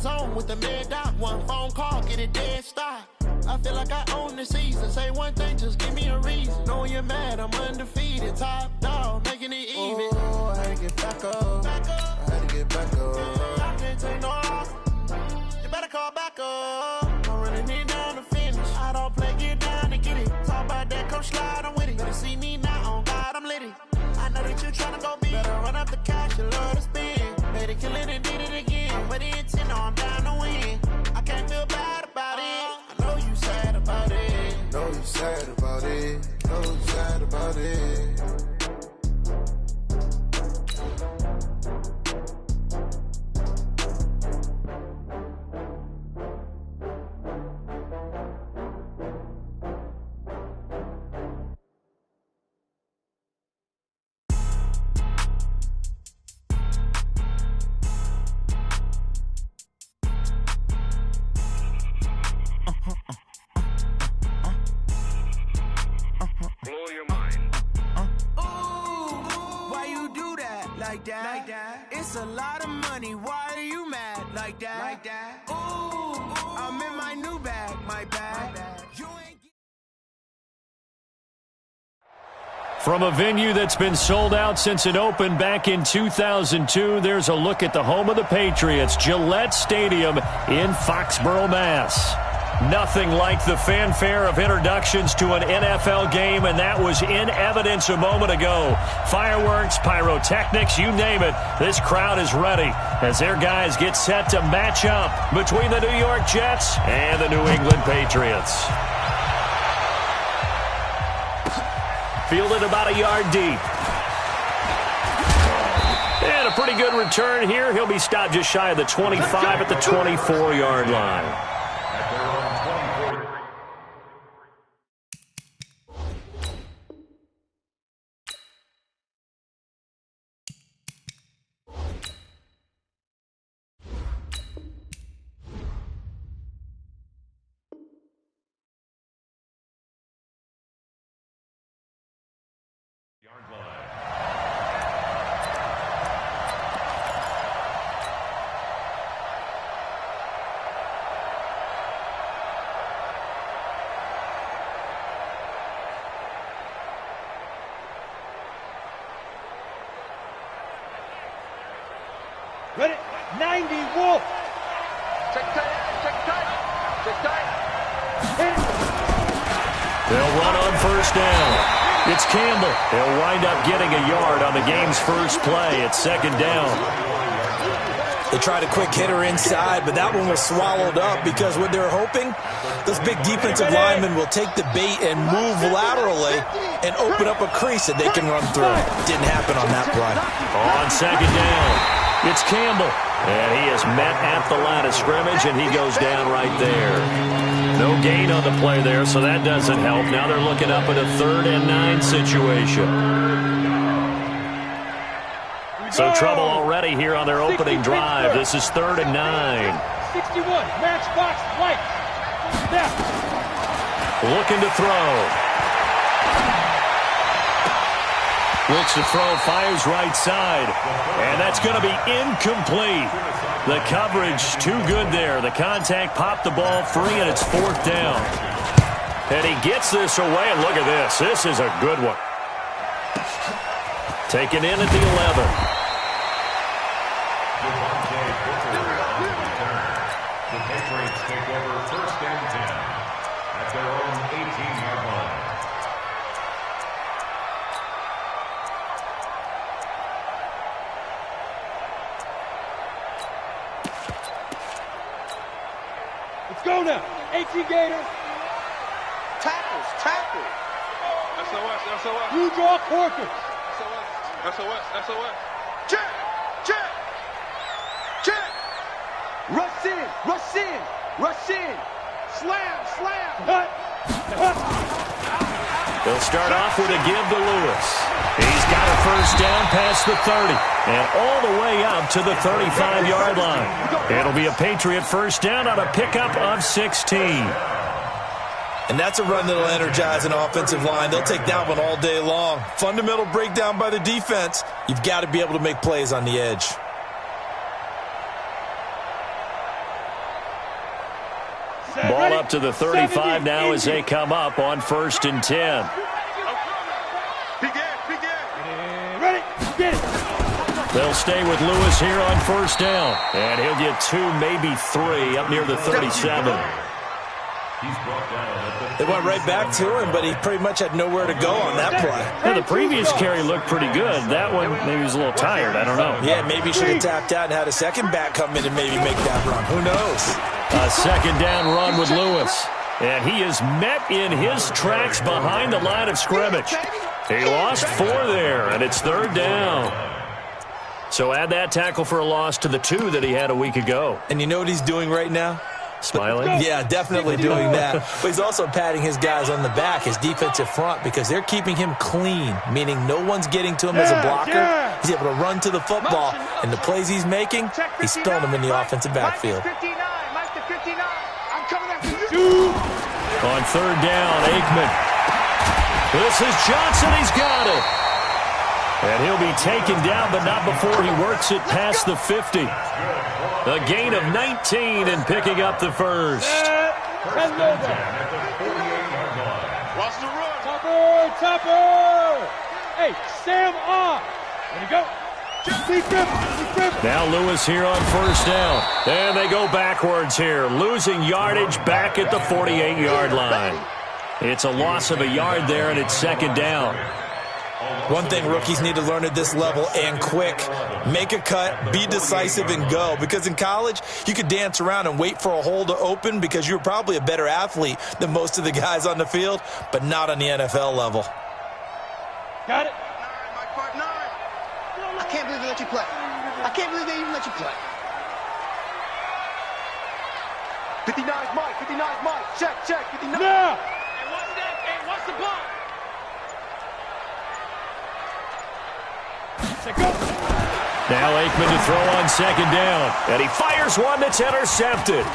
zone with the mad dot. One phone call, get it dead stop. I feel like I own the season. Say one thing, just give me a reason. Knowing you're mad, I'm undefeated. Top dog, making it even. Oh, I had to get back up. I had to get back up. I can't take no loss. You better call back up. I'm running it down to finish. I don't play, get down to get it. Talk about that, come slide, I'm with it. Better see me now, on God, I'm litty. I know that you tryna go big. Better run up the cash, you love to spend. Made it, kill it, and did it again. But the intent, no, I'm down to win. I can't feel bad about it. I know you sad about it. Know you sad about it. Know you sad about it. It's a lot of money, why are you mad like that? Ooh, I'm in my new bag, my bag. You ain't... From a venue that's been sold out since it opened back in 2002, there's a look at the home of the Patriots, Gillette Stadium in Foxborough, Mass. Nothing like the fanfare of introductions to an NFL game, and that was in evidence a moment ago. Fireworks, pyrotechnics, you name it. This crowd is ready as their guys get set to match up between the New York Jets and the New England Patriots. Fielded about a yard deep. And a pretty good return here. He'll be stopped just shy of the 25 at the 24-yard line. Ready? 90, Wolf. Check tight. They'll run on first down. It's Campbell. He'll wind up getting a yard on the game's first play. It's second down. They tried a quick hitter inside, but that one was swallowed up because what they're hoping, those big defensive linemen will take the bait and move laterally and open up a crease that they can run through. Didn't happen on that play. On second down, it's Campbell. And he is met at the line of scrimmage, and he goes down right there. No gain on the play there, so that doesn't help. Now they're looking up at a 3rd and 9 situation. So trouble already here on their opening drive. This is 3rd and 9. 61, matchbox, white. Step. Looking to throw. Looks to throw, fires right side. And that's going to be incomplete. The coverage too good there. The contact popped the ball free, and it's 4th down. And he gets this away, and look at this. This is a good one. Taken in at the 11. The Patriots take over 1st and 10 at their own 18-yard line. Let's go now. 18 Gator. Tackles. SOS. You draw quarters. SOS. Check. Rush in. Slam. They'll start off with a give to Lewis. He's got a first down past the 30 and all the way up to the 35-yard line. It'll be a Patriot first down on a pickup of 16. And that's a run that'll energize an offensive line. They'll take that one all day long. Fundamental breakdown by the defense. You've got to be able to make plays on the edge. Ball up to the 35 now as they come up on 1st and 10. Ready? Get it. They'll stay with Lewis here on 1st down. And he'll get 2, maybe 3 up near the 37. They went right back to him, but he pretty much had nowhere to go on that play. Yeah, the previous carry looked pretty good. That one, maybe he was a little tired. I don't know. Yeah, maybe he should have tapped out and had a second back come in and maybe make that run. Who knows? A 2nd down run with Lewis. And he is met in his tracks behind the line of scrimmage. He lost 4 there, and it's 3rd down. So add that tackle for a loss to the 2 that he had a week ago. And you know what he's doing right now? Smiling? Yeah, definitely doing that. But he's also patting his guys on the back, his defensive front, because they're keeping him clean, meaning no one's getting to him as a blocker. He's able to run to the football, and the plays he's making, he's spilling them in the offensive backfield. On 3rd down, Aikman. This is Johnson. He's got it. And he'll be taken down, but not before he works it past the 50. A gain of 19 and picking up the first. Watch the run. Topper. Hey, Sam off. There you go. Now Lewis here on 1st down. And they go backwards here, losing yardage back at the 48-yard line. It's a loss of a yard there, and it's 2nd down. One thing rookies need to learn at this level, and quick, make a cut, be decisive, and go. Because in college, you could dance around and wait for a hole to open because you're probably a better athlete than most of the guys on the field, but not on the NFL level. Got it. I can't believe they let you play. I can't believe they even let you play. 59's Mike. 59's Mike. Check. 59. Now. And what's the ball? Now Aikman to throw on 2nd down. And he fires one that's intercepted.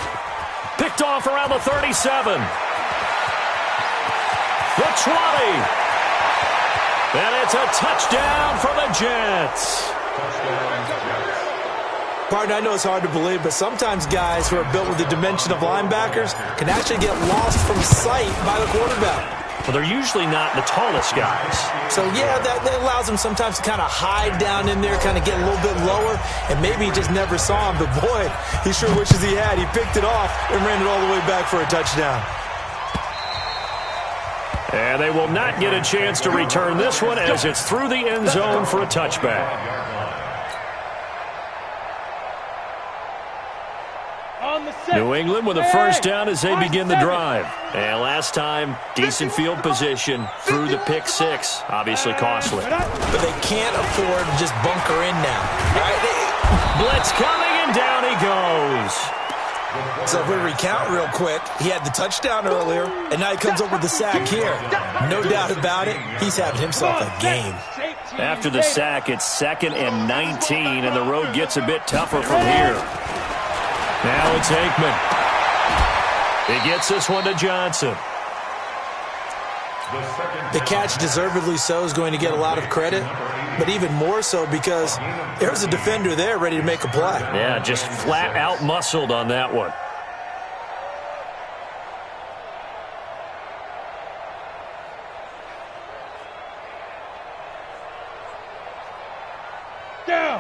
Picked off around the 37. The 20. And it's a touchdown for the Jets. Partner, I know it's hard to believe, but sometimes guys who are built with the dimension of linebackers can actually get lost from sight by the quarterback. Well, they're usually not the tallest guys. So, yeah, that allows him sometimes to kind of hide down in there, kind of get a little bit lower, and maybe he just never saw him. But, boy, he sure wishes he had. He picked it off and ran it all the way back for a touchdown. And they will not get a chance to return this one as it's through the end zone for a touchback. New England with a 1st down as they begin the drive. And last time, decent field position through the pick 6. Obviously costly. But they can't afford to just bunker in now. All right? Blitz coming, and down he goes. So if we recount real quick, he had the touchdown earlier, and now he comes up with the sack here. No doubt about it, he's having himself a game. After the sack, it's 2nd and 19, and the road gets a bit tougher from here. Now it's Aikman. He gets this one to Johnson. The catch, deservedly so, is going to get a lot of credit, but even more so because there's a defender there ready to make a play. Yeah, just flat out muscled on that one.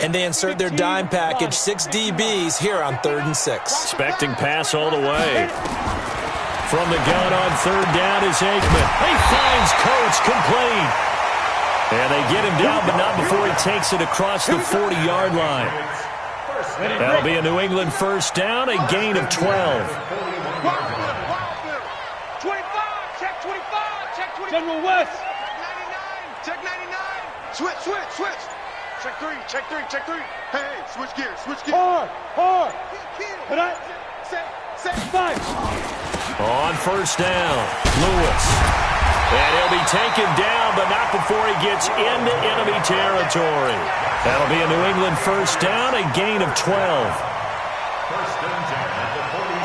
And they insert their dime package, 6 DBs here on 3rd and 6. Expecting pass all the way. From the gun on 3rd down is Aikman. He finds Coates complete. And they get him down, but not before he takes it across the 40-yard line. That'll be a New England 1st down, a gain of 12. 25. Check 25. Check 25. General West. Check 99. Switch. Check 3. Hey, switch gears. Hard. Put up. Set. 5. On 1st down, Lewis. And he'll be taken down, but not before he gets into enemy territory. That'll be a New England 1st down, a gain of 12.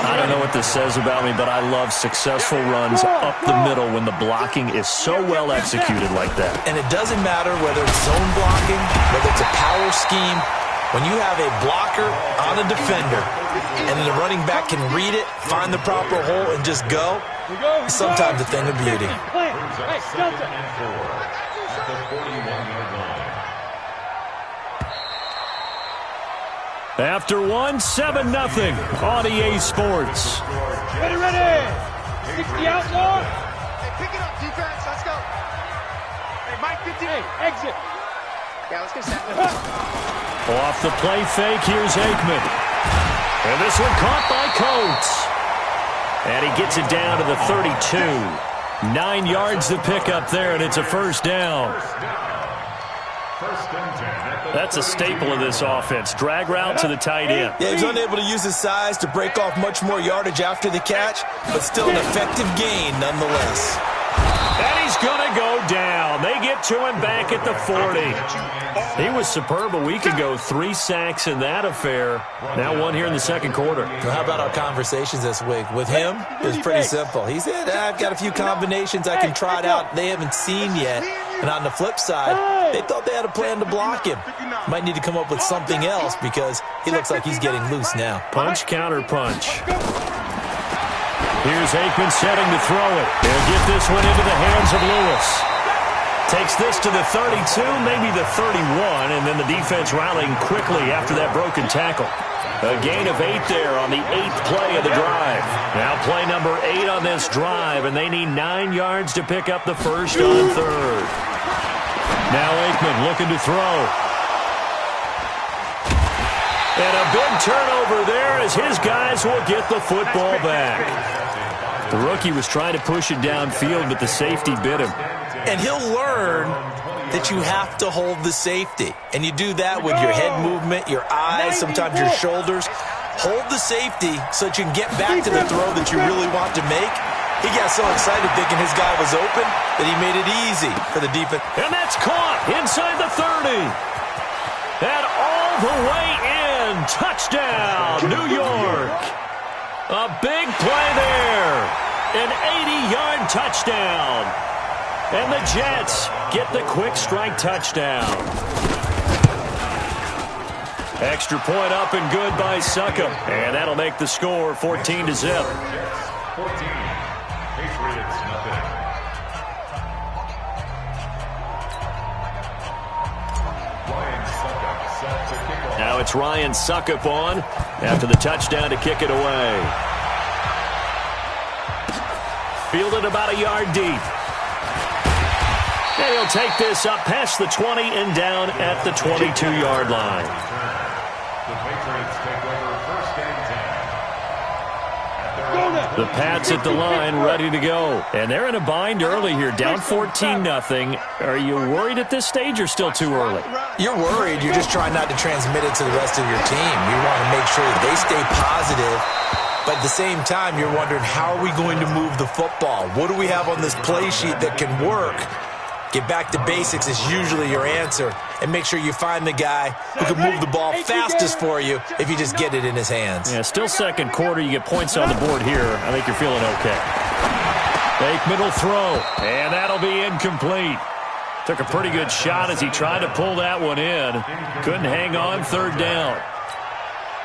I don't know what this says about me, but I love successful runs up the middle when the blocking is so well executed like that. And it doesn't matter whether it's zone blocking, whether it's a power scheme, When you have a blocker on a defender and then the running back can read it, find the proper hole, and just go, it's sometimes a thing of beauty. After one, 7-0 on EA Sports. Ready. 60 out more. Hey, pick it up, defense. Let's go. Hey, Mike, 50. Hey, exit. Yeah, let's get set. Off the play fake, here's Aikman. And this one caught by Coates. And he gets it down to the 32. 9 yards to pick up there, and it's a first down. That's a staple of this offense. Drag route to the tight end. Yeah, he's unable to use his size to break off much more yardage after the catch, but still an effective gain nonetheless. And he's going to go down. They get to him back at the 40. He was superb a week ago. 3 sacks in that affair. Now one here in the second quarter. Well, how about our conversations this week? With him, it was pretty simple. He said, I've got a few combinations I can try it out they haven't seen yet. And on the flip side, they thought they had a plan to block him. Might need to come up with something else because he looks like he's getting loose now. Punch, counter punch. Here's Aikman setting to throw it. He'll get this one into the hands of Lewis. Takes this to the 32, maybe the 31, and then the defense rallying quickly after that broken tackle. A gain of 8 there on the 8th play of the drive. Now play number 8 on this drive, and they need 9 yards to pick up the first on third. Now Aikman looking to throw. And a big turnover there as his guys will get the football back. The rookie was trying to push it downfield, but the safety bit him. And he'll learn that you have to hold the safety. And you do that with your head movement, your eyes, sometimes your shoulders. Hold the safety so that you can get back to the throw that you really want to make. He got so excited thinking his guy was open that he made it easy for the defense. And that's caught inside the 30. And all the way in. Touchdown, New York. A big play there. An 80-yard touchdown. And the Jets get the quick strike touchdown. Extra point up and good by Succop. And that'll make the score 14-0. 14. Patriots, nothing. Ryan Succop set to kick off. Now it's Ryan Succop on after the touchdown to kick it away. Fielded about a yard deep. And he'll take this up past the 20 and down at the 22-yard line. The Patriots take over first and 10. The Pats at the line, ready to go. And they're in a bind early here, down 14-0. Are you worried at this stage or still too early? You're worried. You're just trying not to transmit it to the rest of your team. You want to make sure that they stay positive. But at the same time, you're wondering, how are we going to move the football? What do we have on this play sheet that can work? Get back to basics is usually your answer. And make sure you find the guy who can move the ball fastest for you if you just get it in his hands. Yeah, still second quarter. You get points on the board here. I think you're feeling okay. Aikman will throw, and that'll be incomplete. Took a pretty good shot as he tried to pull that one in. Couldn't hang on, third down.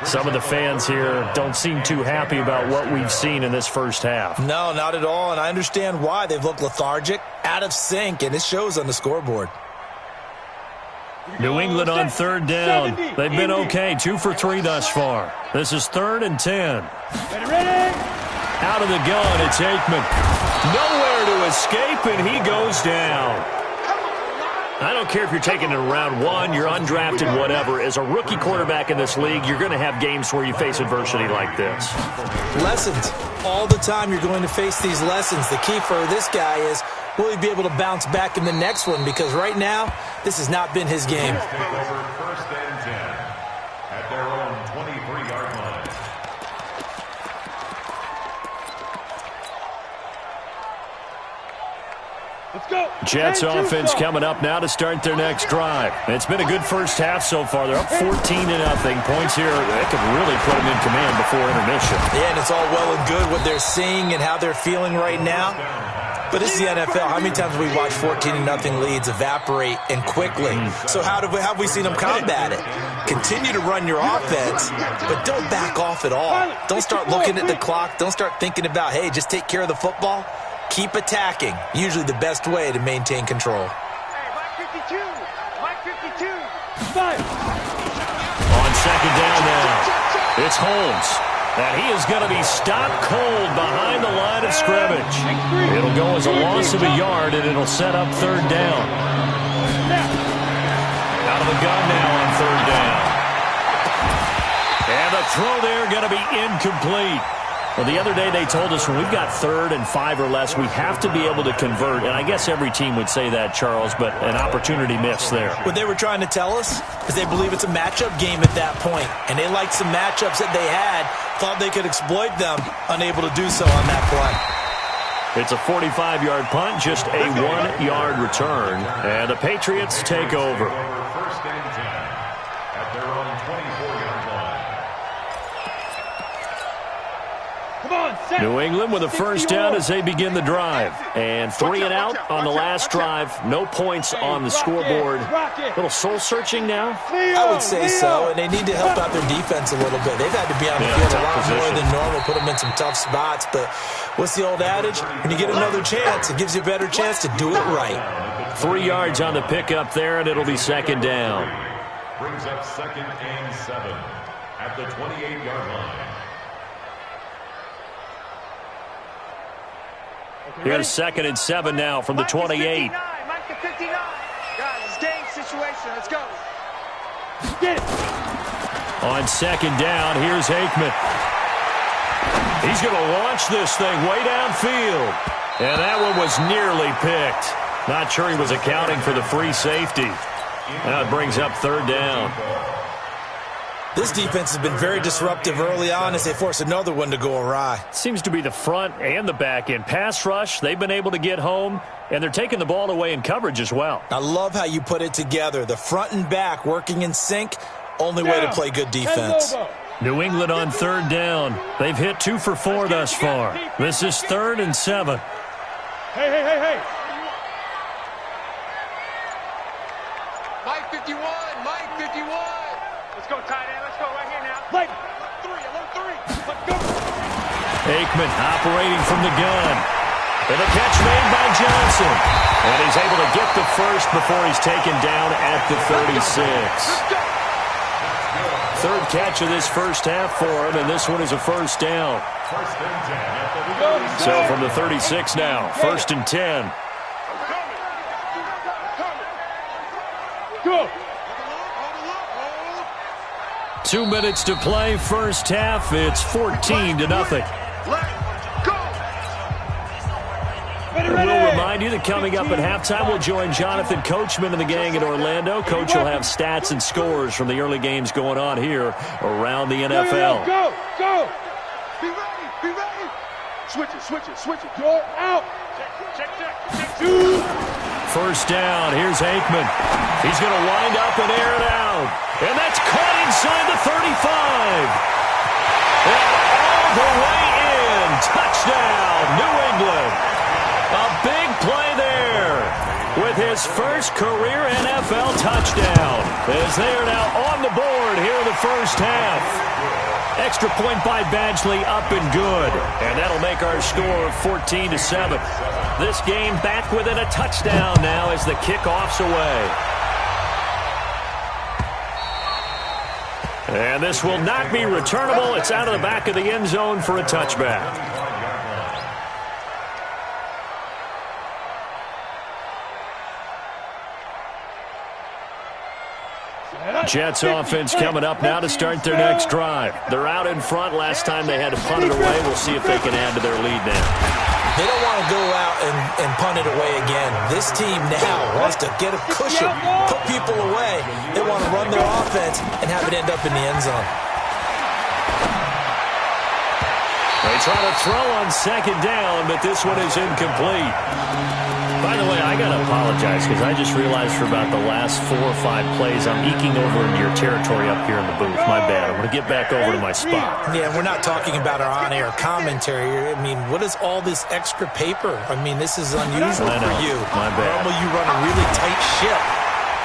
Some of the fans here don't seem too happy about what we've seen in this first half. No, not at all, and I understand why. They've looked lethargic, out of sync, and it shows on the scoreboard. New England on third down. They've been okay, 2 for 3 thus far. This is 3rd and 10. Out of the gun, it's Aikman. Nowhere to escape, and he goes down. I don't care if you're taking it in round 1, you're undrafted, whatever. As a rookie quarterback in this league, you're going to have games where you face adversity like this. Lessons. All the time you're going to face these lessons. The key for this guy is, will he be able to bounce back in the next one? Because right now, this has not been his game. Take over first and 10 at their own 23-yard line. Let's go. Jets offense coming up now to start their next drive. It's been a good first half so far. They're up 14-0. Points here, they could really put them in command before intermission. Yeah, and it's all well and good what they're seeing and how they're feeling right now. But this is the NFL. How many times have we watched 14-0 leads evaporate and quickly? So how have we seen them combat it? Continue to run your offense, but don't back off at all. Don't start looking at the clock. Don't start thinking about, hey, just take care of the football. Keep attacking. Usually the best way to maintain control. Hey, Mike 52. Mike 52. On second down now, it's Holmes. And he is going to be stopped cold behind the line of scrimmage. It'll go as a loss of a yard, and it'll set up third down. Out of the gun now on third down. And the throw there going to be incomplete. Well, the other day they told us when we've got 3rd and 5 or less, we have to be able to convert. And I guess every team would say that, Charles, but an opportunity missed there. What they were trying to tell us is they believe it's a matchup game at that point. And they liked some matchups that they had, thought they could exploit them, unable to do so on that play. It's a 45-yard punt, just a 1-yard return. And the Patriots take over. First and 10 at their own 24-yard line. New England with a first down as they begin the drive. And 3 and out on the last drive. No points on the scoreboard. A little soul-searching now? I would say so, and they need to help out their defense a little bit. They've had to be on the field a lot more than normal, put them in some tough spots. But what's the old adage? When you get another chance, it gives you a better chance to do it right. 3 yards on the pickup there, and it'll be second down. Brings up 2nd and 7 at the 28-yard line. Here's 2nd and 7 now from the 28. Mike to 59. Guys, it's game situation. Let's go. Get it. On second down, here's Aikman. He's going to launch this thing way downfield. And that one was nearly picked. Not sure he was accounting for the free safety. Now it brings up third down. This defense has been very disruptive early on as they force another one to go awry. Seems to be the front and the back end. Pass rush, they've been able to get home, and they're taking the ball away in coverage as well. I love how you put it together. The front and back working in sync, only way to play good defense. New England on third down. They've hit 2 for 4 thus far. This is 3rd and 7. Hey. Mike 51. Mike 51. Let's go, tight end. Let's go right here now. Alert 3. Let's go. Aikman operating from the gun. And a catch made by Johnson. And he's able to get the first before he's taken down at the 36. Third catch of this first half for him, and this one is a first down. First and 10 at the So from the 36 now, 1st and 10. Go. 2 minutes to play, first half. It's 14-0. And we'll remind you that coming up at halftime, we'll join Jonathan Coachman and the gang in Orlando. Coach will have stats and scores from the early games going on here around the NFL. Go. Be ready. Switch it. Go out. Check. First down, here's Aikman. He's going to wind up and air it out. And that's caught inside the 35. And all the way in. Touchdown, New England. A big play there with his first career NFL touchdown as they are now on the board here in the first half. Extra point by Badgley up and good. And that'll make our score 14-7. This game back within a touchdown now as the kickoff's away. And this will not be returnable. It's out of the back of the end zone for a touchback. Jets offense coming up now to start their next drive. They're out in front. Last time they had to punt it away. We'll see if they can add to their lead now. They don't want to go out and punt it away again. This team now wants to get a cushion, put people away. They want to run their offense and have it end up in the end zone. They try to throw on second down, but this one is incomplete. By the way, I got to apologize because I just realized for about the last 4 or 5 plays, I'm eking over into your territory up here in the booth. My bad. I'm going to get back over to my spot. Yeah, we're not talking about our on-air commentary. I mean, what is all this extra paper? I mean, this is unusual for you. My bad. Normally you run a really tight ship.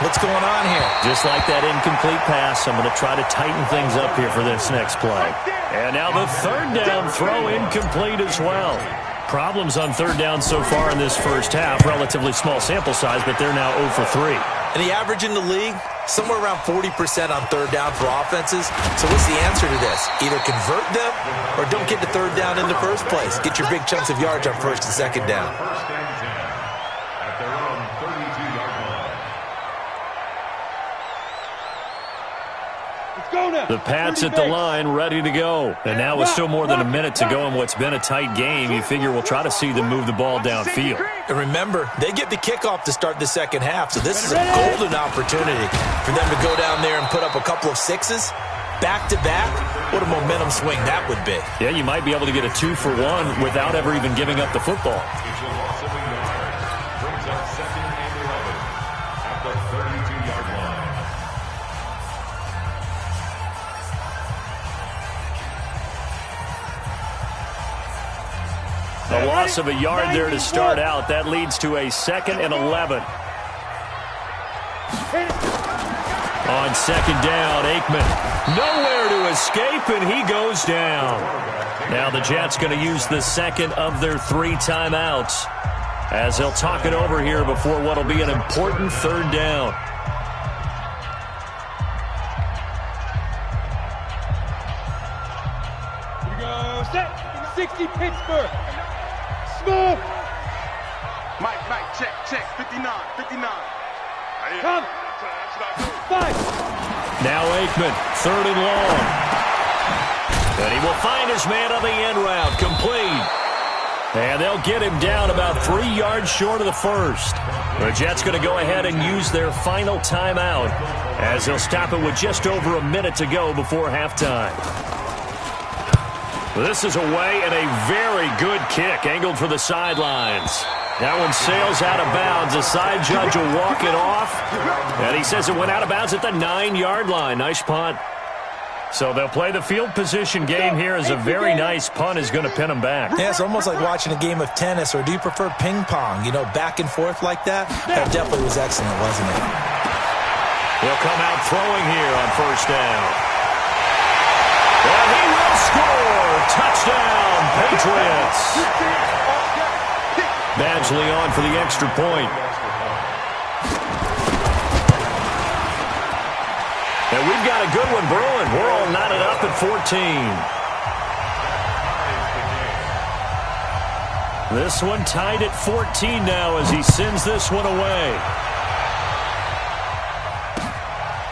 What's going on here? Just like that incomplete pass, I'm going to try to tighten things up here for this next play. And now the third down throw incomplete as well. Problems on third down so far in this first half. Relatively small sample size, but they're now 0 for 3. And the average in the league, somewhere around 40% on third down for offenses. So what's the answer to this? Either convert them or don't get to third down in the first place. Get your big chunks of yards on first and second down. First and 10 at their own 32-yard line. The Pats at the line, ready to go. And now with still more than a minute to go in what's been a tight game, you figure we'll try to see them move the ball downfield. And remember, they get the kickoff to start the second half, so this is a golden opportunity for them to go down there and put up a couple of sixes. Back-to-back, what a momentum swing that would be. Yeah, you might be able to get a 2-for-1 without ever even giving up the football. It's a loss of a yard. Brings up 2nd and 11 at the 32-yard line. A loss of a yard there to start out. That leads to a 2nd and 11. On second down, Aikman nowhere to escape, and he goes down. Now the Jets going to use the second of their 3 timeouts as they'll talk it over here before what will be an important third down. Here we go. Set. 60 Pittsburgh. Smooth. Mike, check. 59. Come. 5. Now Aikman, 3rd and long. And he will find his man on the end route, complete. And they'll get him down about 3 yards short of the first. The Jets going to go ahead and use their final timeout as they'll stop it with just over a minute to go before halftime. This is away and a very good kick, angled for the sidelines. That one sails out of bounds. The side judge will walk it off. And he says it went out of bounds at the 9-yard line. Nice punt. So they'll play the field position game here as a very nice punt is going to pin them back. Yeah, it's almost like watching a game of tennis, or do you prefer ping pong? You know, back and forth like that? That definitely was excellent, wasn't it? He'll come out throwing here on first down. And he will score. Touchdown, Patriots. Badgley on for the extra point. And we've got a good one brewing. We're all knotted up at 14. This one tied at 14 now as he sends this one away.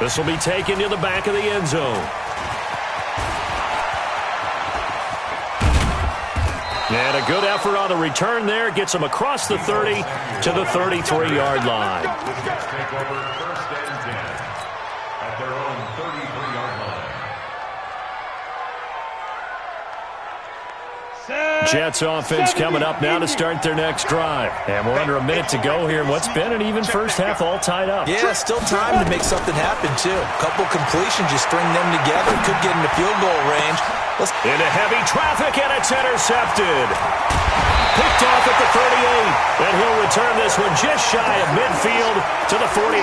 This will be taken to the back of the end zone. And a good effort on the return there. Gets him across the 30 to the 33-yard line. The Jets take over 1st and 10 at their own 33-yard line. Jets offense coming up now to start their next drive. And we're under a minute to go here in what's been an even first half, all tied up. Yeah, still time to make something happen, too. Couple completions, you string them together. Could get into field goal range. Into heavy traffic, and it's intercepted. Picked off at the 38, and he'll return this one just shy of midfield to the 49.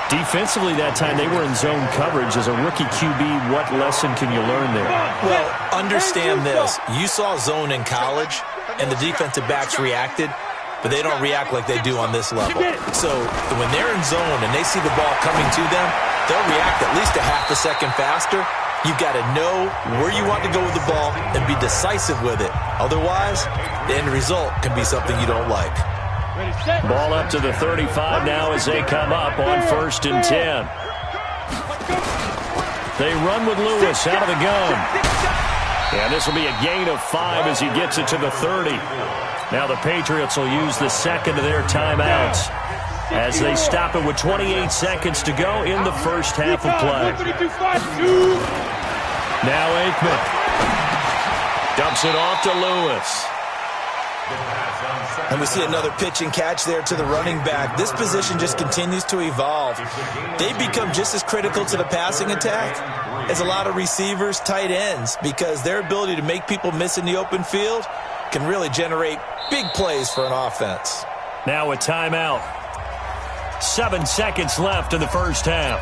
Defensively that time, they were in zone coverage. As a rookie QB, what lesson can you learn there? Well, understand this. You saw zone in college, and the defensive backs reacted, but they don't react like they do on this level. So when they're in zone and they see the ball coming to them, they'll react at least a half a second faster. You've got to know where you want to go with the ball and be decisive with it. Otherwise, the end result can be something you don't like. Ball up to the 35 now as they come up on 1st and 10. They run with Lewis out of the gun. And this will be a gain of 5 as he gets it to the 30. Now the Patriots will use the second of their timeouts as they stop it with 28 seconds to go in the first half of play. Now Aikman dumps it off to Lewis. And we see another pitch and catch there to the running back. This position just continues to evolve. They become just as critical to the passing attack as a lot of receivers, tight ends, because their ability to make people miss in the open field can really generate big plays for an offense. Now a timeout. 7 seconds left in the first half.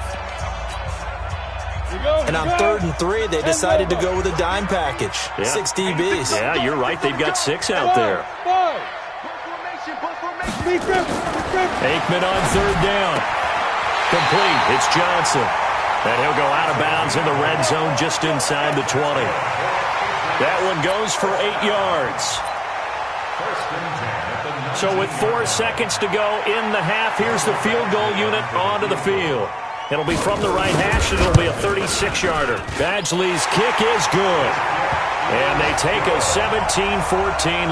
And on 3rd and 3, they decided to go with a dime package. Yeah. 6 DBs. Yeah, you're right. They've got 6 out there. Aikman on 3rd down. Complete. It's Johnson. And he'll go out of bounds in the red zone just inside the 20. That one goes for 8 yards. So with 4 seconds to go in the half, here's the field goal unit onto the field. It'll be from the right hash, and it'll be a 36-yarder. Badgley's kick is good. And they take a 17-14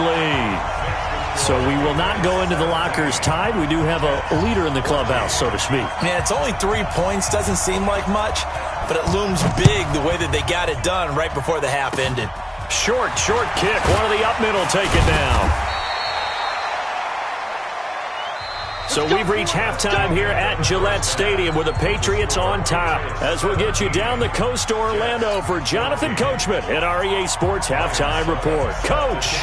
lead. So we will not go into the lockers tied. We do have a leader in the clubhouse, so to speak. Yeah, it's only 3 points. Doesn't seem like much, but it looms big the way that they got it done right before the half ended. Short kick. One of the up middle take it down. So we've reached halftime here at Gillette Stadium with the Patriots on top. As we'll get you down the coast to Orlando for Jonathan Coachman at REA Sports Halftime Report. Coach!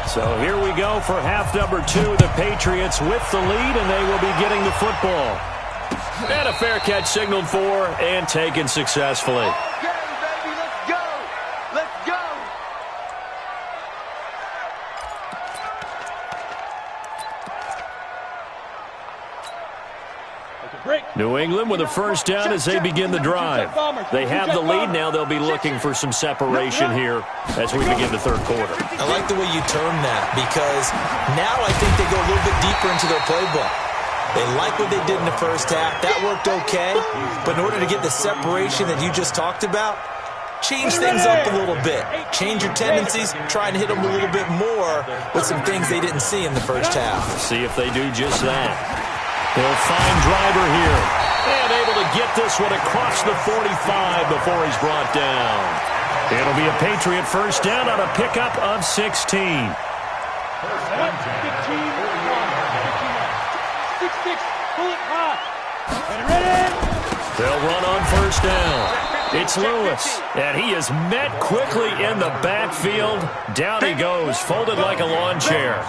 So here we go for half number 2. The Patriots with the lead, and they will be getting the football. And a fair catch signaled for and taken successfully. New England with a first down as they begin the drive. They have the lead. Now they'll be looking for some separation here as we begin the 3rd quarter. I like the way you term that, because now I think they go a little bit deeper into their playbook. They like what they did in the first half. That worked okay. But in order to get the separation that you just talked about, change things up a little bit. Change your tendencies. Try and hit them a little bit more with some things they didn't see in the first half. See if they do just that. He'll find Driver here. And able to get this one across the 45 before he's brought down. It'll be a Patriot first down on a pickup of 16. They'll run on first down. It's Lewis, and he is met quickly in the backfield. Down he goes, folded like a lawn chair.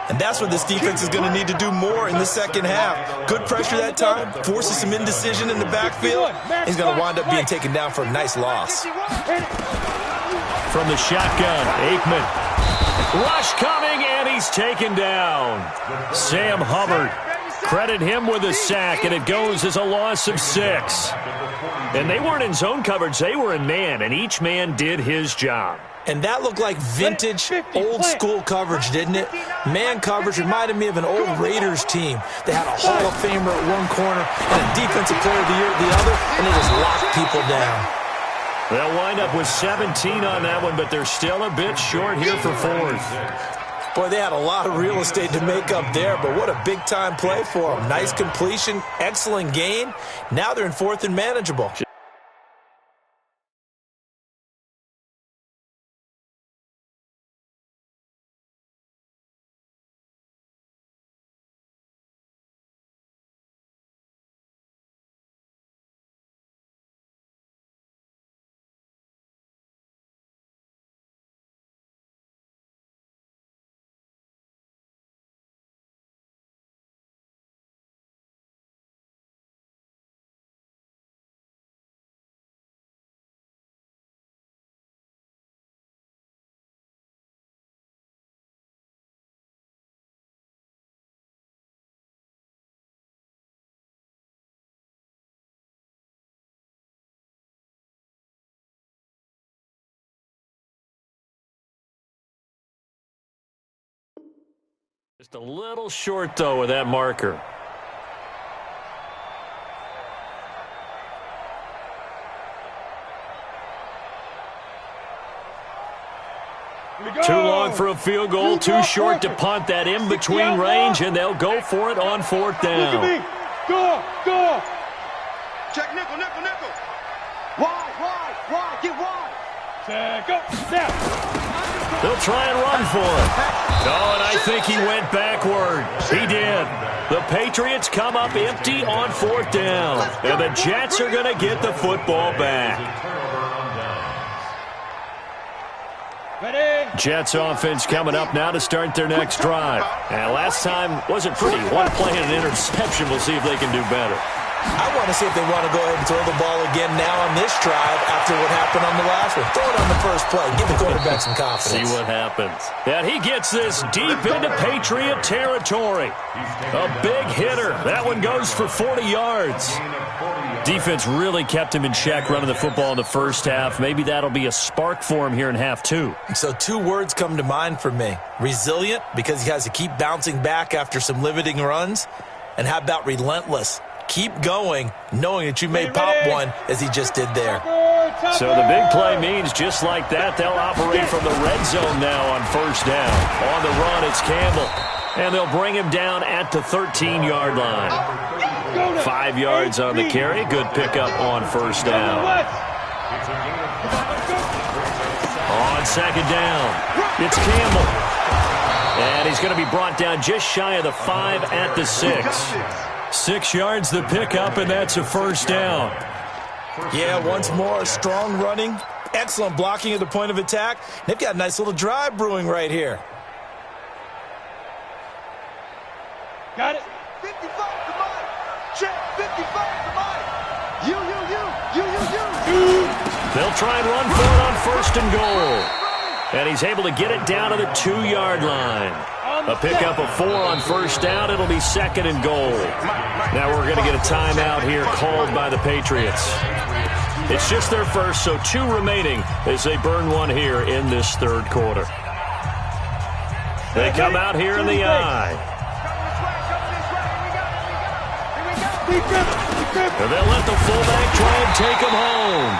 And that's what this defense is going to need to do more in the second half. Good pressure that time, forces some indecision in the backfield. He's going to wind up being taken down for a nice loss. From the shotgun, Aikman. Rush coming, and he's taken down. Sam Hubbard. Credit him with a sack, and it goes as a loss of 6. And they weren't in zone coverage. They were in man, and each man did his job. And that looked like vintage, old-school coverage, didn't it? Man coverage reminded me of an old Raiders team. They had a Hall of Famer at one corner and a Defensive Player of the Year at the other, and they just locked people down. They'll wind up with 17 on that one, but they're still a bit short here for 4th. Boy, they had a lot of real estate to make up there, but what a big-time play for them. Nice completion, excellent gain. Now they're in 4th and manageable. Just a little short, though, with that marker. Too long for a field goal, too short to punt. That in between range, and they'll go for it on 4th down. Go! Check nickel. Wide, get wide. Go. Now. They'll try and run for it. Oh, and I think he went backward. He did. The Patriots come up empty on 4th down. And the Jets are going to get the football back. Ready? Jets offense coming up now to start their next drive. And last time wasn't pretty. One play and an interception. We'll see if they can do better. I want to see if they want to go ahead and throw the ball again now on this drive after what happened on the last one. Throw it on the first play. Give the quarterback some confidence. See what happens. And he gets this deep into Patriot territory. A big hitter. That one goes for 40 yards. Defense really kept him in check running the football in the first half. Maybe that'll be a spark for him here in half 2. So 2 words come to mind for me. Resilient, because he has to keep bouncing back after some limiting runs. And how about relentless? Keep going, knowing that you may pop one, as he just did there. So the big play means just like that, they'll operate from the red zone now on 1st down. On the run, it's Campbell. And they'll bring him down at the 13-yard line. 5 yards on the carry. Good pickup on 1st down. On 2nd down, it's Campbell. And he's going to be brought down just shy of the 5 at the 6. 6 yards the pickup, and that's a 1st down. Yeah, once more, strong running, excellent blocking at the point of attack. They've got a nice little drive brewing right here. Got it. 55 to mine. Check. 55 to mine. You. They'll try and run for it on 1st and goal. And he's able to get it down to the 2-yard line. A pickup of 4 on 1st down. It'll be 2nd and goal. Now we're going to get a timeout here called by the Patriots. It's just their first, so 2 remaining as they burn one here in this 3rd quarter. They come out here in the I. And they'll let the fullback try and take him home.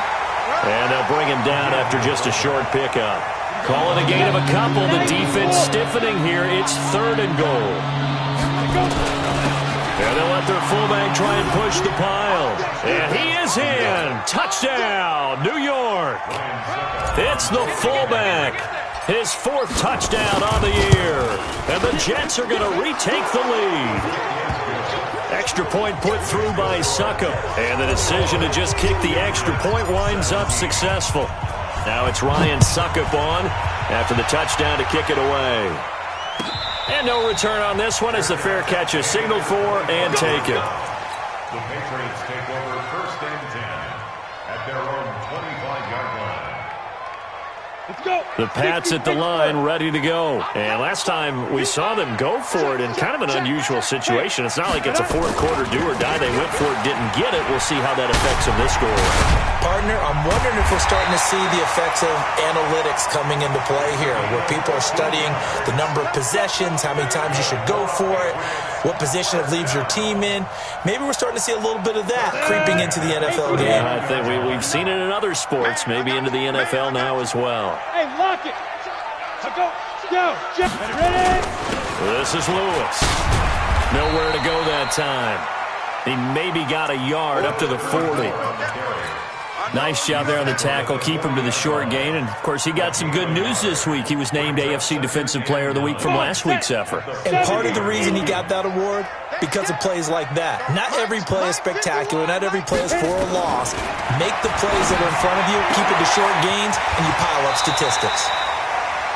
And they'll bring him down after just a short pickup. Call it a gain of a couple. The defense stiffening here. It's 3rd and goal. And they'll let their fullback try and push the pile. And he is in. Touchdown, New York. It's the fullback. His 4th touchdown on the year. And the Jets are going to retake the lead. Extra point put through by Succop. And the decision to just kick the extra point winds up successful. Now it's Ryan Succop on after the touchdown to kick it away. And no return on this one as the fair catch is signaled for and taken. The Patriots take over 1st and 10 at their own 25-yard line. Let's go. The Pats at the line ready to go. And last time we saw them go for it in kind of an unusual situation. It's not like it's a 4th quarter do or die. They went for it, didn't get it. We'll see how that affects them this go around. Partner, I'm wondering if we're starting to see the effects of analytics coming into play here, where people are studying the number of possessions, how many times you should go for it, what position it leaves your team in. Maybe we're starting to see a little bit of that creeping into the NFL game. Yeah, I think we've seen it in other sports, maybe into the NFL now as well. Hey, lock it. Go. Ready? This is Lewis. Nowhere to go that time. He maybe got a yard up to the 40. Nice job there on the tackle. Keep him to the short gain. And, of course, he got some good news this week. He was named AFC Defensive Player of the Week from last week's effort. And part of the reason he got that award, because of plays like that. Not every play is spectacular. Not every play is for a loss. Make the plays that are in front of you, keep it to short gains, and you pile up statistics.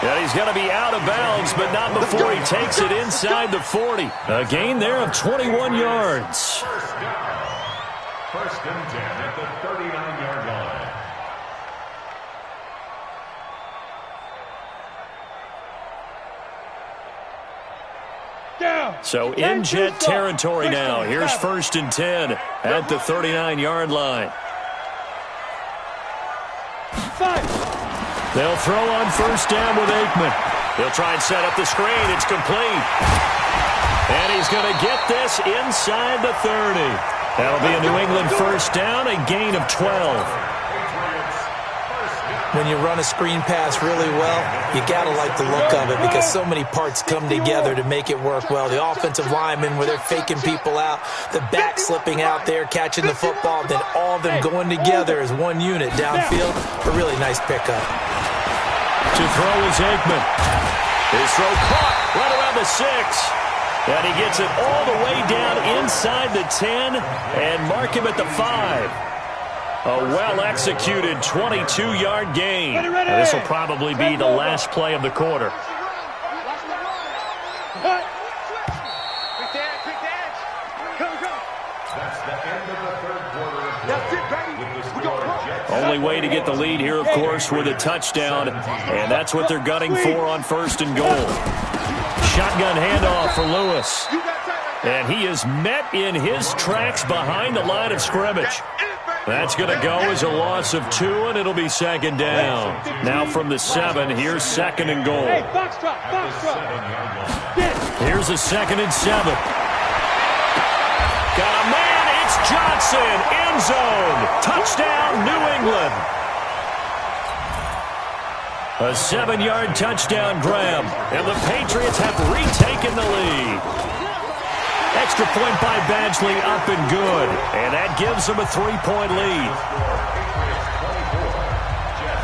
Yeah, he's going to be out of bounds, but not before he takes it inside the 40. A gain there of 21 yards. 1st and 10 at the 39-yard line. Down. So in Jet territory now. Here's 1st and 10 at the 39-yard line. 5. They'll throw on 1st down with Aikman. He'll try and set up the screen. It's complete. And he's going to get this inside the 30. That'll be a New England 1st down, a gain of 12. when you run a screen pass really well, you got to like the look of it because so many parts come together to make it work well. The offensive linemen, where they're faking people out, the back slipping out there, catching the football, then all of them going together as one unit downfield. A really nice pickup. To throw is Aikman. His throw caught right around the 6. And he gets it all the way down inside the 10 and mark him at the 5. A well-executed 22-yard gain. And this will probably be the last play of the quarter. That's the end of the third quarter. Only way to get the lead here, of course, with a touchdown. And that's what they're gunning for on 1st and goal. Shotgun handoff for Lewis. And he is met in his tracks behind the line of scrimmage. That's going to go as a loss of 2, and it'll be 2nd down. Now from the 7, here's 2nd and goal. Here's a 2nd and 7. Got a man, it's Johnson, end zone. Touchdown, New England. A 7-yard touchdown grab, and the Patriots have retaken the lead. Extra point by Badgley, up and good. And that gives them a 3-point lead.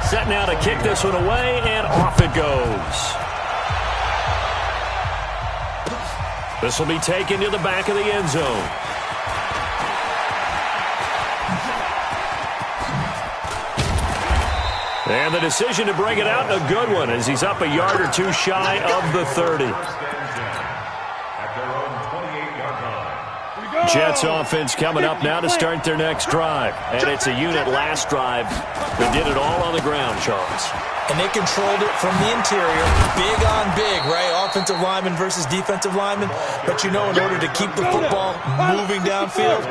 Set now to kick this one away, and off it goes. This will be taken to the back of the end zone. And the decision to bring it out, a good one, as he's up a yard or 2 shy of the 30. Jets offense coming up now to start their next drive. And it's a unit last drive that did it all on the ground, Charles. And they controlled it from the interior. Big on big, right? Offensive lineman versus defensive lineman. But you know, in order to keep the football moving downfield,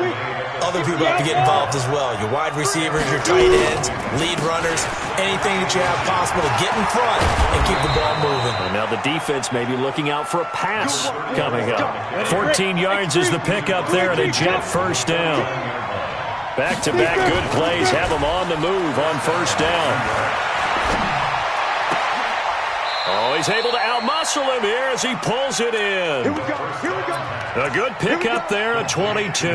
other people have to get involved as well. Your wide receivers, your tight ends, lead runners, anything that you have possible to get in front and keep the ball moving. And now the defense may be looking out for a pass coming up. 14 yards is the pickup there, and a Jet 1st down. Back-to-back good plays have them on the move on 1st down. Oh, he's able to outmuscle him here as he pulls it in. Here we go. A good pickup there, a 22.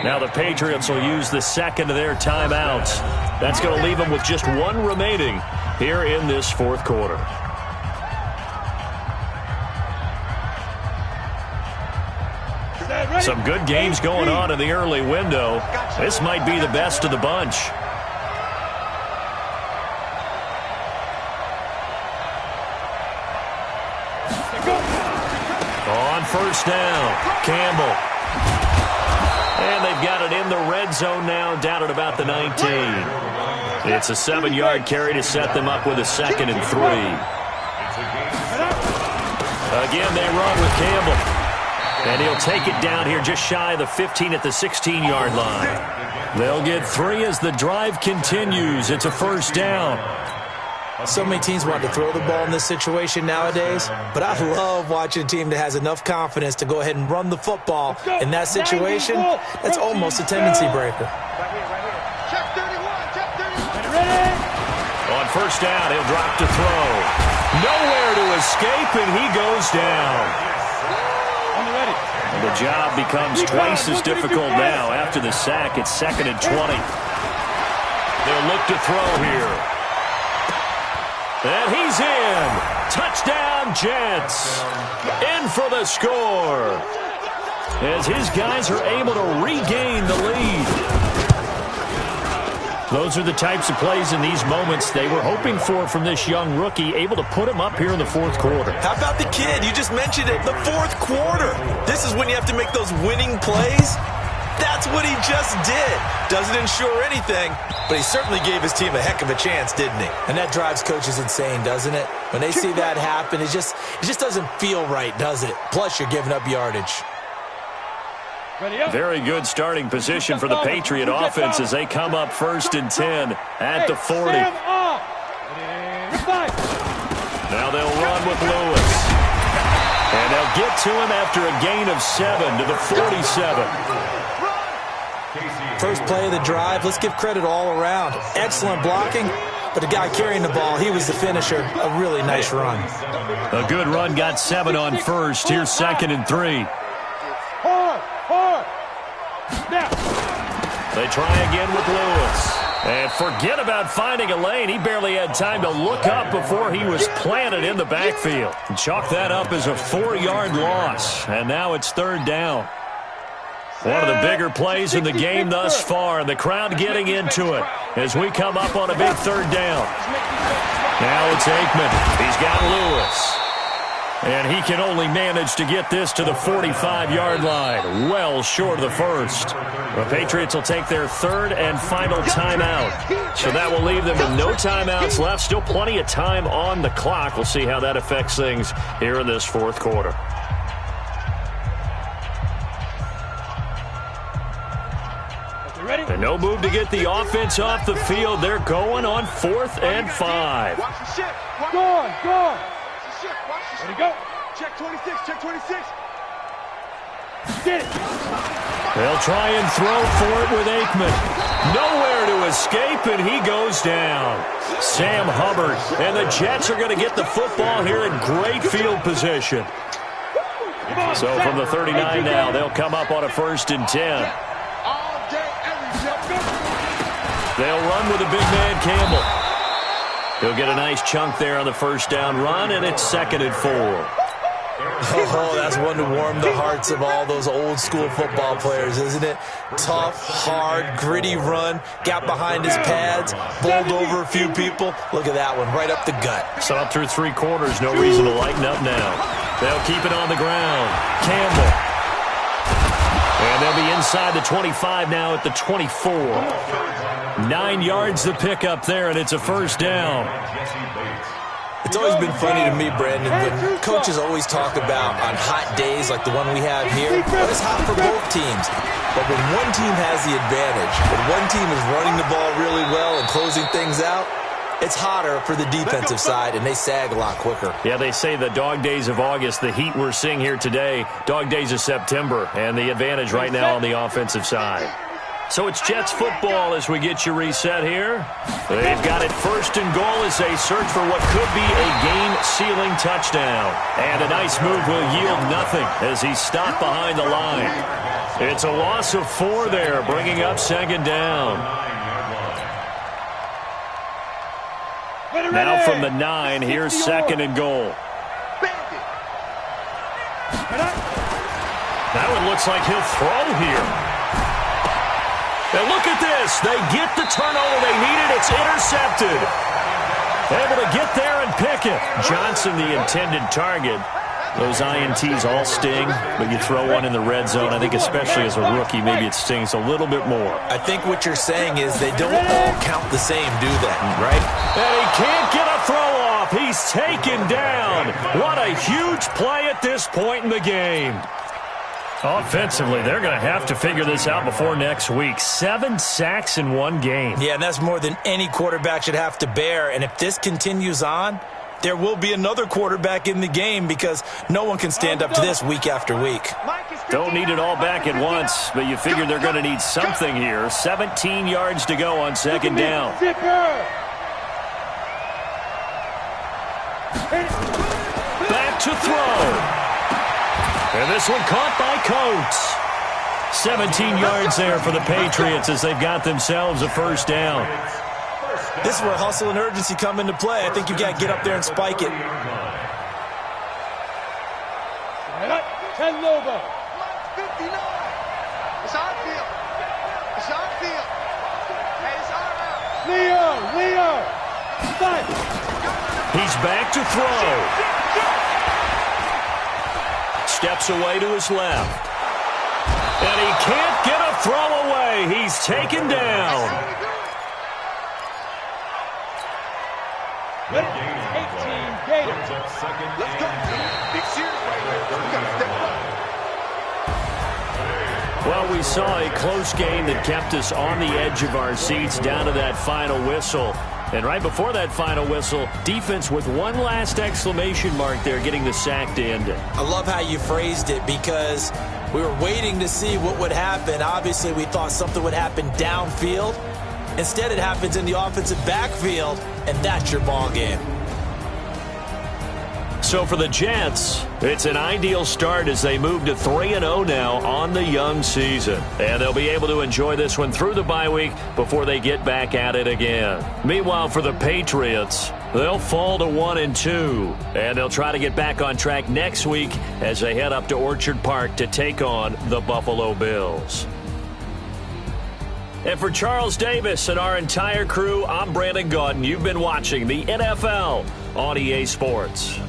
Now the Patriots will use the 2nd of their timeouts. That's going to leave them with just 1 remaining here in this 4th quarter. Some good games going on in the early window. This might be the best of the bunch. On 1st down, Campbell. And they've got it in the red zone now, down at about the 19. It's a 7-yard carry to set them up with a 2nd and 3. Again, they run with Campbell. And he'll take it down here just shy of the 15 at the 16-yard line. They'll get 3 as the drive continues. It's a 1st down. So many teams want to throw the ball in this situation nowadays, but I love watching a team that has enough confidence to go ahead and run the football in that situation. That's almost a tendency breaker. On 1st down, he'll drop to throw. Nowhere to escape, and he goes down. And the job becomes twice as difficult now. After the sack, it's 2nd and 20. They'll look to throw here. And he's in. Touchdown, Jets. In for the score. As his guys are able to regain the lead. Those are the types of plays in these moments they were hoping for from this young rookie, able to put him up here in the 4th quarter. How about the kid? You just mentioned it, the 4th quarter. This is when you have to make those winning plays. That's what he just did. Doesn't ensure anything, but he certainly gave his team a heck of a chance, didn't he? And that drives coaches insane, doesn't it? When they see that happen, it just doesn't feel right, does it? Plus, you're giving up yardage. Very good starting position for the Patriot offense as they come up 1st and 10 at the 40. Now they'll run with Lewis. And they'll get to him after a gain of 7 to the 47. First play of the drive, let's give credit all around. Excellent blocking, but the guy carrying the ball, he was the finisher. A really nice run. A good run, got 7 on first. Here's 2nd and 3. Hard. Now. They try again with Lewis. And forget about finding a lane. He barely had time to look up before he was planted in the backfield. Chalk that up as a 4-yard loss. And now it's 3rd down. One of the bigger plays in the game thus far. The crowd getting into it as we come up on a big 3rd down. Now it's Aikman. He's got Lewis. And he can only manage to get this to the 45-yard line, well short of the first. The Patriots will take their 3rd and final timeout. So that will leave them with no timeouts left. Still plenty of time on the clock. We'll see how that affects things here in this 4th quarter. And no move to get the offense off the field. They're going on 4th and 5. Go. Ready, go. Check 26, check 26. Get it. They'll try and throw for it with Aikman. Nowhere to escape, and he goes down. Sam Hubbard, and the Jets are going to get the football here in great field position. So from the 39 now, they'll come up on a 1st and 10. They'll run with a big man, Campbell. He'll get a nice chunk there on the 1st down run, and it's 2nd and 4. Oh, that's one to warm the hearts of all those old-school football players, isn't it? Tough, hard, gritty run, got behind his pads, bowled over a few people. Look at that one, right up the gut. So up through 3 quarters, no reason to lighten up now. They'll keep it on the ground. Campbell. And they'll be inside the 25 now at the 24. 9 yards to pick up there, and it's a 1st down. It's always been funny to me, Brandon, when coaches always talk about on hot days like the one we have here, what is hot for both teams. But when one team has the advantage, when one team is running the ball really well and closing things out, it's hotter for the defensive side, and they sag a lot quicker. Yeah, they say the dog days of August, the heat we're seeing here today, dog days of September, and the advantage right now on the offensive side. So it's Jets football as we get you reset here. They've got it 1st and goal as they search for what could be a game-sealing touchdown. And a nice move will yield nothing as he's stopped behind the line. It's a loss of 4 there, bringing up 2nd down. Now from the 9, here's 2nd and goal. That one looks like he'll throw here. And look at this. They get the turnover they needed. It's intercepted. Able to get there and pick it. Johnson, the intended target. Those INTs all sting, but you throw one in the red zone. I think especially as a rookie, maybe it stings a little bit more. I think what you're saying is they don't all count the same, do they? Right? And he can't get a throw off. He's taken down. What a huge play at this point in the game. Offensively, they're going to have to figure this out before next week. 7 sacks in one game. Yeah, and that's more than any quarterback should have to bear. And if this continues on, there will be another quarterback in the game because no one can stand up to this week after week. Don't need it all back at once, but you figure they're going to need something here. 17 yards to go on 2nd down. Back to throw. And this one caught by Coates. 17 yards there for the Patriots as they've got themselves a 1st down. This is where hustle and urgency come into play. I think you've got to get up there and spike it. Lobo. 59. It's on field. It's on field. Hey, it's on out. Leo. Fight. He's back to throw. Steps away to his left. And he can't get a throw away. He's taken down. 18 Gators. Let's go. Big series right here. We got to step up. Well, we saw a close game that kept us on the edge of our seats down to that final whistle. And right before that final whistle, defense with one last exclamation mark there, getting the sack to end it. I love how you phrased it because We were waiting to see what would happen. Obviously, we thought something would happen downfield. Instead, it happens in the offensive backfield, and that's your ball game. So for the Jets, it's an ideal start as they move to 3-0 now on the young season. And they'll be able to enjoy this one through the bye week before they get back at it again. Meanwhile, for the Patriots, they'll fall to 1-2. And they'll try to get back on track next week as they head up to Orchard Park to take on the Buffalo Bills. And for Charles Davis and our entire crew, I'm Brandon Gaudin. You've been watching the NFL on EA Sports.